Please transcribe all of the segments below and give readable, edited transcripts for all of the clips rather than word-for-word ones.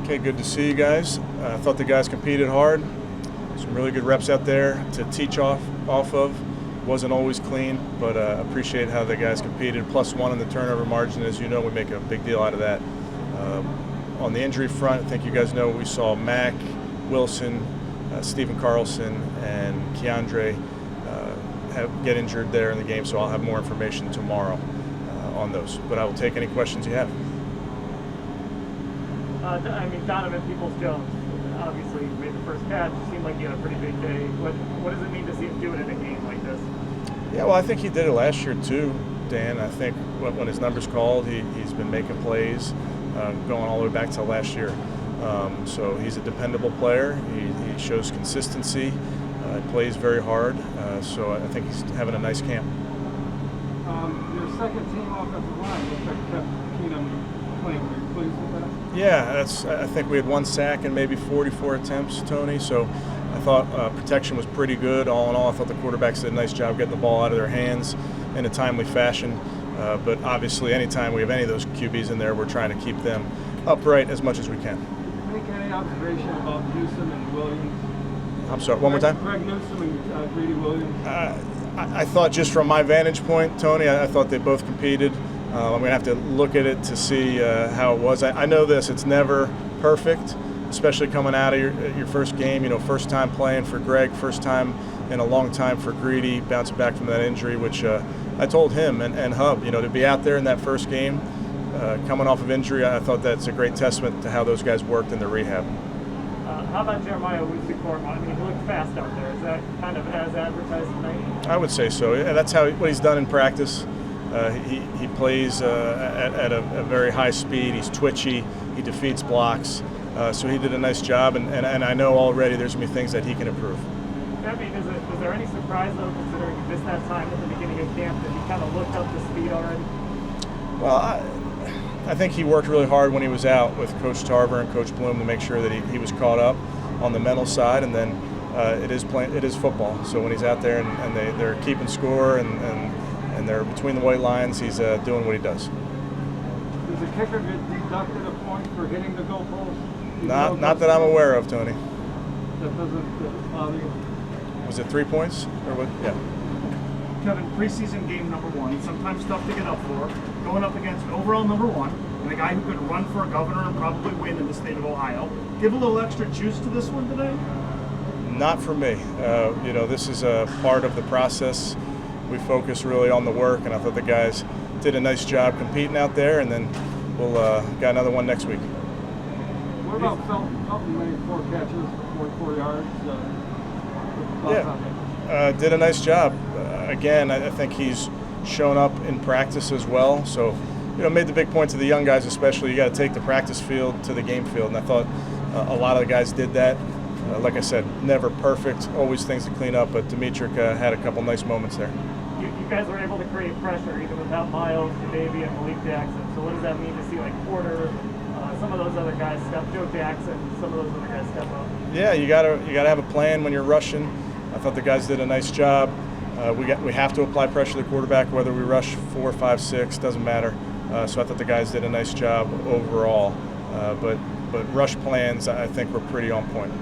Okay, good to see you guys. I thought the guys competed hard. Some really good reps out there to teach off of. Wasn't always clean, but appreciate how the guys competed. +1 in the turnover margin. As you know, we make a big deal out of that. On the injury front, I think you guys know we saw Mack, Wilson, Stephen Carlson, and Keandre get injured there in the game, so I'll have more information tomorrow on those. But I will take any questions you have. Donovan Peoples-Jones, obviously made the first catch. Seemed like he had a pretty big day. What does it mean to see him do it in a game like this? Yeah, well, I think he did it last year too, Dan. I think when his number's called, he's been making plays going all the way back to last year. So he's a dependable player. He shows consistency. Plays very hard. So I think he's having a nice camp. Your second team offensive line looks like kept Keenum playing. Are you pleased with that? Yeah, I think we had 1 sack and maybe 44 attempts, Tony. So I thought protection was pretty good. All in all, I thought the quarterbacks did a nice job getting the ball out of their hands in a timely fashion. But obviously, anytime we have any of those QBs in there, we're trying to keep them upright as much as we can. Make any observation about Newsom and Williams? I'm sorry, one more time? Greg Newsom and Greedy Williams. I thought just from my vantage point, Tony, I thought they both competed. I'm going to have to look at it to see how it was. I know this, it's never perfect, especially coming out of your first game. You know, first time playing for Greg, first time in a long time for Greedy, bouncing back from that injury, which I told him and Hub, you know, to be out there in that first game, coming off of injury, I thought that's a great testament to how those guys worked in the rehab. How about Jeremiah Wusu-Korma? He looked fast out there. Is that kind of as advertised tonight? I would say so. Yeah, that's what he's done in practice. He plays at a very high speed. He's twitchy. He defeats blocks. So he did a nice job, and I know already there's going to be things that he can improve. Is there any surprise, though, considering you missed that time at the beginning of camp, that he kind of looked up to speed already? Well, I think he worked really hard when he was out with Coach Tarver and Coach Bloom to make sure that he was caught up on the mental side, and then it is football. So when he's out there and they're keeping score and they're between the white lines, he's doing what he does. Does the kicker get deducted a point for hitting the goalpost? Not that I'm aware of, Tony. That doesn't bother you? Was it 3 points or what? Yeah. Kevin, preseason game number 1, sometimes tough to get up for, going up against overall number 1, and a guy who could run for a governor and probably win in the state of Ohio. Give a little extra juice to this one today? Not for me. You know, this is a part of the process. We focus really on the work, and I thought the guys did a nice job competing out there, and then we'll got another one next week. What about Felton made 4 catches for 44 yards? Did a nice job. Again, I think he's shown up in practice as well. So, you know, made the big point to the young guys especially. You got to take the practice field to the game field, and I thought a lot of the guys did that. Like I said, never perfect, always things to clean up, but Dimitrik had a couple nice moments there. You guys were able to create pressure even without Miles, Davey, and Malik Jackson. So what does that mean to see like Porter, some of those other guys Joe Jackson, some of those other guys step up? Yeah, you gotta have a plan when you're rushing. I thought the guys did a nice job. We have to apply pressure to the quarterback, whether we rush 4, 5, 6, doesn't matter. So I thought the guys did a nice job overall. But rush plans, I think, were pretty on point.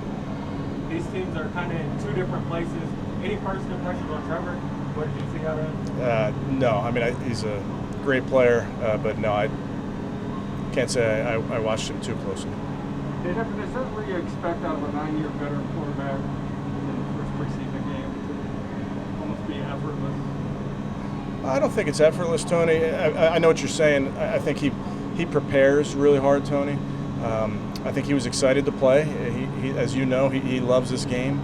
These teams are kind of in 2 different places. Any first impressions on Trevor? What did you see out of him? No, I mean, he's a great player, but no, I can't say I watched him too closely. Is that what you expect out of a 9-year veteran quarterback in the first preseason game to almost be effortless? I don't think it's effortless, Tony. I know what you're saying. I think he prepares really hard, Tony. I think he was excited to play. He as you know, he loves this game.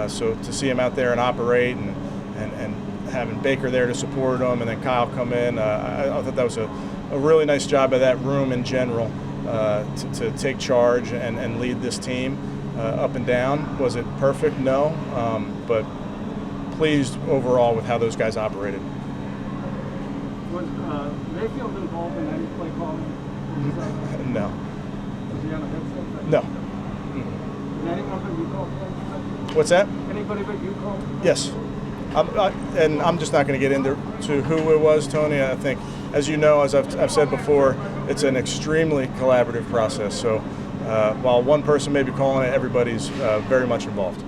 So to see him out there and operate and having Baker there to support him and then Kyle come in, I thought that was a really nice job by that room in general to take charge and lead this team up and down. Was it perfect? No. But pleased overall with how those guys operated. Was Mayfield involved in any play calling? No. Was he on a headset? No. Did anyone but you call plays? What's that? Anybody but you call? Yes. And I'm just not going to get into who it was, Tony. I think, as you know, as I've said before, it's an extremely collaborative process. So while one person may be calling it, everybody's very much involved.